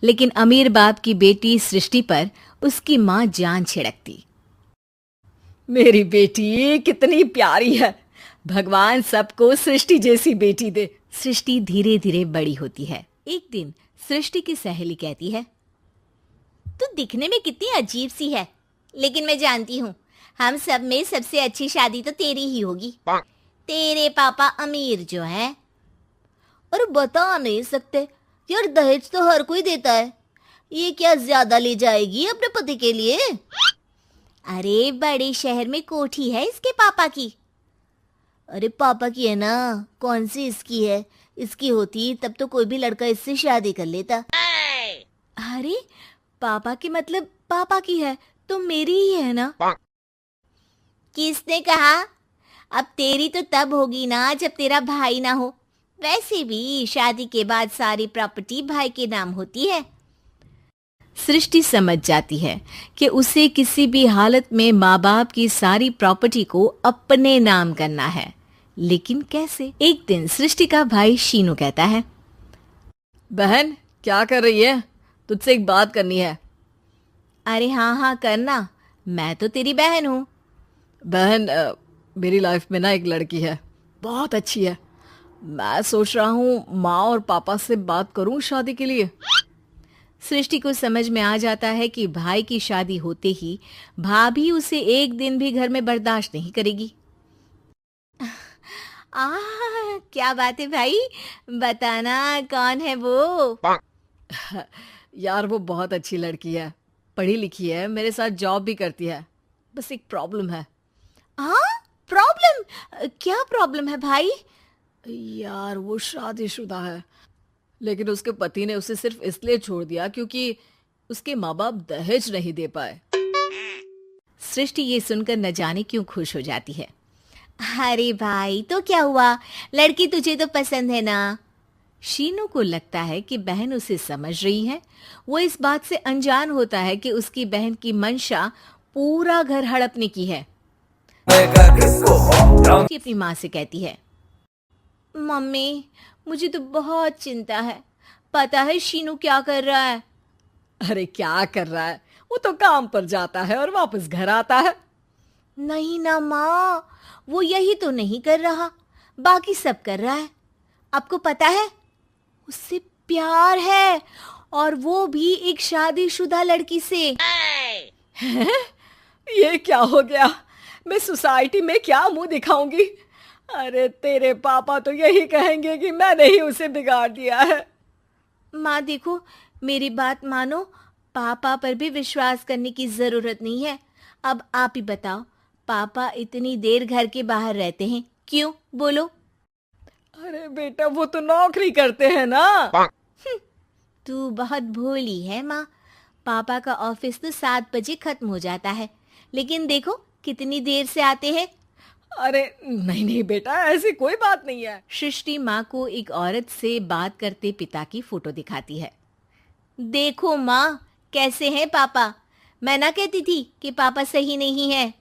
लेकिन अमीर बाप की बेटी सृष्टि पर उसकी माँ जान छिड़कती। मेरी बेटी कितनी प्यारी है, भगवान सबको सृष्टि जैसी बेटी दे। सृष्टि धीरे धीरे बड़ी होती है। एक दिन सृष्टि की सहेली कहती है, तू दिखने में कितनी अजीब सी है, लेकिन मैं जानती हूँ हम सब में सबसे अच्छी शादी तो तेरी ही होगी। तेरे पापा अमीर जो है। और बता नहीं सकते यार, दहेज तो हर कोई देता है, ये क्या ज्यादा ले जाएगी अपने पति के लिए? अरे बड़े शहर में कोठी है इसके पापा की। अरे पापा की है ना, कौन सी इसकी है? इसकी होती तब तो कोई भी लड़का इससे शादी कर लेता। अरे पापा की मतलब पापा की है तो मेरी ही है ना? किसने कहा? अब तेरी तो तब होगी ना जब तेरा भाई ना हो। वैसे भी शादी के बाद सारी प्रॉपर्टी भाई के नाम होती है। सृष्टि समझ जाती है कि उसे किसी भी हालत में माँ बाप की सारी प्रॉपर्टी को अपने नाम करना है, लेकिन कैसे? एक दिन सृष्टि का भाई शीनू कहता है, बहन क्या कर रही है? तुझसे एक बात करनी है। अरे हाँ हाँ करना, मैं तो तेरी बहन हूँ। बहन मेरी लाइफ में ना एक लड़की है, बहुत अच्छी है। मैं सोच रहा हूँ माँ और पापा से बात करूँ शादी के लिए। सृष्टि को समझ में आ जाता है कि भाई की शादी होते ही भाभी उसे एक दिन भी घर में बर्दाश्त नहीं करेगी। क्या बात है भाई, बताना कौन है वो? यार वो बहुत अच्छी लड़की है, पढ़ी लिखी है, मेरे साथ जॉब भी करती है। बस एक प्रॉब्लम है। हाँ प्रॉब्लम? क्या प्रॉब्लम है भाई? यार वो शादीशुदा है, लेकिन उसके पति ने उसे सिर्फ इसलिए छोड़ दिया क्योंकि उसके माँ बाप दहेज नहीं दे पाए। सृष्टि ये सुनकर न जाने क्यों खुश हो जाती है। अरे भाई तो क्या हुआ, लड़की तुझे तो पसंद है ना? शीनू को लगता है कि बहन उसे समझ रही है। वो इस बात से अनजान होता है कि उसकी बहन की मंशा पूरा घर हड़पने की है। सृष्टि अपनी माँ से कहती है, मम्मी मुझे तो बहुत चिंता है। पता है शीनू क्या कर रहा है? अरे क्या कर रहा है? वो तो काम पर जाता है और वापस घर आता है। नहीं ना माँ, वो यही तो नहीं कर रहा, बाकी सब कर रहा है। आपको पता है उससे प्यार है, और वो भी एक शादीशुदा लड़की से। ये क्या हो गया? मैं सोसाइटी में क्या मुंह दिखाऊंगी? अरे तेरे पापा तो यही कहेंगे कि मैंने ही उसे बिगाड़ दिया है। माँ देखो, मेरी बात मानो, पापा पर भी विश्वास करने की जरूरत नहीं है। अब आप ही बताओ, पापा इतनी देर घर के बाहर रहते हैं क्यों? बोलो। अरे बेटा वो तो नौकरी करते हैं ना। तू बहुत भोली है माँ। पापा का ऑफिस तो 7 बजे खत्म हो जाता है, लेकिन देखो कितनी देर से आते हैं। अरे नहीं नहीं बेटा, ऐसी कोई बात नहीं है। सृष्टि माँ को एक औरत से बात करते पिता की फोटो दिखाती है। देखो माँ कैसे हैं पापा। मैं ना कहती थी कि पापा सही नहीं है।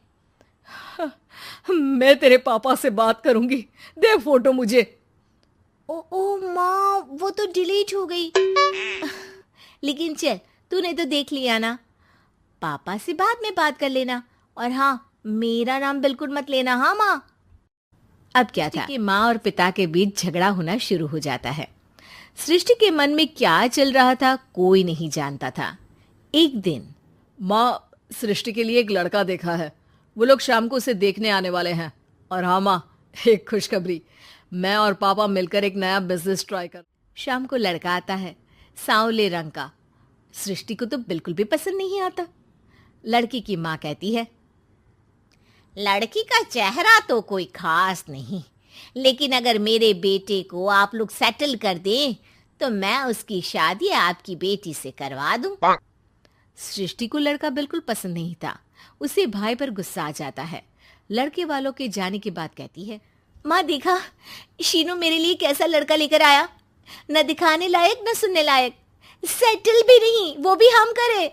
मैं तेरे पापा से बात करूंगी, दे फोटो मुझे। ओ माँ, वो तो डिलीट हो गई। लेकिन चल, तूने तो देख लिया ना। पापा से बाद में बात कर लेना, और हाँ मेरा नाम बिल्कुल मत लेना। हाँ माँ। अब क्या था कि माँ और पिता के बीच झगड़ा होना शुरू हो जाता है। सृष्टि के मन में क्या चल रहा था कोई नहीं जानता था। एक दिन माँ, सृष्टि के लिए एक लड़का देखा है, वो लोग शाम को उसे देखने आने वाले हैं। और हाँ माँ, एक खुशखबरी, मैं और पापा मिलकर एक नया बिजनेस ट्राई कर। शाम को लड़का आता है, सांवले रंग का। सृष्टि को तो बिल्कुल भी पसंद नहीं आता। लड़की की माँ कहती है, लड़की का चेहरा तो कोई खास नहीं, लेकिन अगर मेरे बेटे को आप लोग सेटल कर दें तो मैं उसकी शादी आपकी बेटी से करवा दूं। सृष्टि को लड़का बिल्कुल पसंद नहीं था। उसे भाई पर गुस्सा आ जाता है। लड़के वालों के जाने के बाद कहती है, माँ देखा शीनू मेरे लिए कैसा लड़का लेकर आया, न दिखाने लायक न सुनने लायक, सेटल भी नहीं, वो भी हम करे।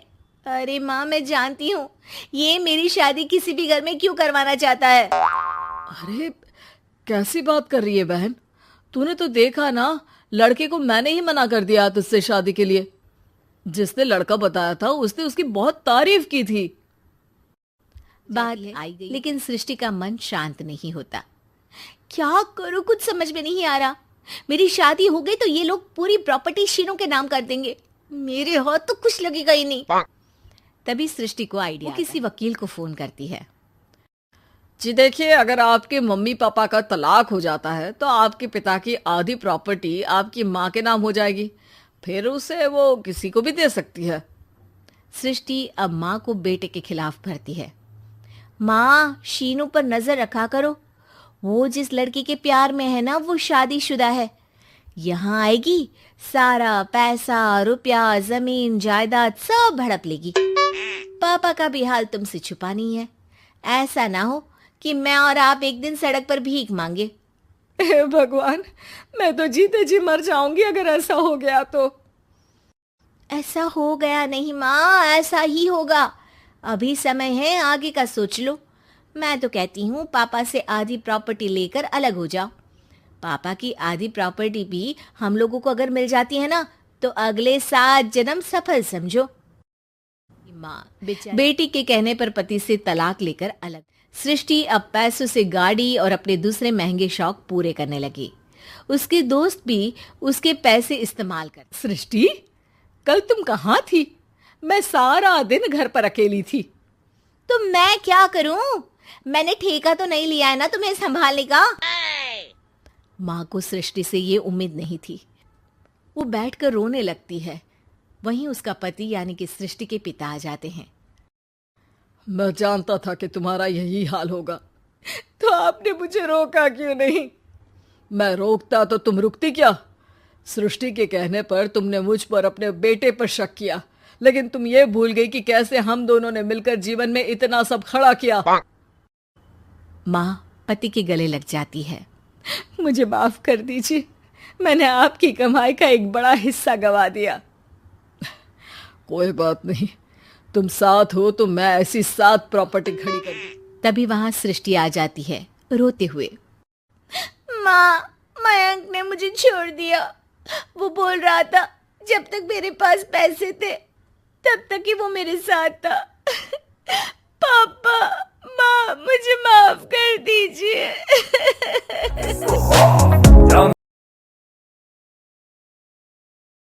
अरे माँ मैं जानती हूँ ये मेरी शादी किसी भी घर में क्यों करवाना चाहता है। अरे कैसी बात कर रही है बहन? तूने तो देखा ना, लड़के को मैंने ही मना कर दिया तुझसे शादी के लिए। जिसने लड़का बताया था उसने उसकी बहुत तारीफ की थी। बात आई गई, लेकिन सृष्टि का मन शांत नहीं होता। क्या करूं, कुछ समझ में नहीं आ रहा। मेरी शादी हो गई तो ये लोग पूरी प्रॉपर्टी शीनू के नाम कर देंगे, मेरे हाथ तो कुछ लगेगा ही नहीं। तभी सृष्टि को आइडिया, वो किसी वकील को फोन करती है। जी देखिए, अगर आपके मम्मी पापा का तलाक हो जाता है तो आपके पिता की आधी प्रॉपर्टी आपकी माँ के नाम हो जाएगी, फिर उसे वो किसी को भी दे सकती है। सृष्टि अब माँ को बेटे के खिलाफ भरती है। माँ, शीनू पर नजर रखा करो, वो जिस लड़की के प्यार में है ना वो शादीशुदा है। यहाँ आएगी, सारा पैसा, रुपया, जमीन, जायदाद सब हड़प लेगी। पापा का भी हाल तुमसे छुपा नहीं है। ऐसा ना हो कि मैं और आप एक दिन सड़क पर भीख मांगे। हे भगवान, मैं तो जीते जी मर जाऊंगी अगर ऐसा हो गया तो। ऐसा हो गया नहीं माँ, ऐसा ही होगा। अभी समय है, आगे का सोच लो। मैं तो कहती हूँ पापा से आधी प्रॉपर्टी लेकर अलग हो जाओ। पापा की आधी प्रॉपर्टी भी हम लोगों को अगर मिल जाती है ना तो अगले 7 जन्म सफल समझो। माँ बेटी के कहने पर पति से तलाक लेकर अलग। सृष्टि अब पैसों से गाड़ी और अपने दूसरे महंगे शौक पूरे करने लगी। उसके दोस्त भी उसके पैसे इस्तेमाल कर। सृष्टि, कल तुम कहाँ थी? मैं सारा दिन घर पर अकेली थी। तो मैं क्या करूं? मैंने ठेका तो नहीं लिया है ना तुम्हें संभालने का। माँ को सृष्टि से ये उम्मीद नहीं थी। वो बैठकर रोने लगती है। वहीं उसका पति यानी कि सृष्टि के पिता आ जाते हैं। मैं जानता था कि तुम्हारा यही हाल होगा, तो आपने मुझे रोका क्यों नहीं? मैं रोकता तो तुम रुकती क्या? सृष्टि के कहने पर तुमने मुझ पर अपने बेटे पर शक किया, लेकिन तुम ये भूल गई कि कैसे हम दोनों ने मिलकर जीवन में इतना सब खड़ा किया। माँ पति के गले लग जाती है। मुझे माफ कर दीजिए, मैंने आपकी कमाई का एक बड़ा हिस्सा गवा दिया। कोई बात नहीं, तुम साथ हो तो मैं ऐसी 7 प्रॉपर्टी खड़ी कर दूं। तभी वहां सृष्टि आ जाती है रोते हुए। माँ, मयंक ने मुझे छोड़ दिया। वो बोल रहा था जब तक मेरे पास पैसे थे तब तक ही वो मेरे साथ था। पापा, माँ, मुझे माफ कर दीजिए।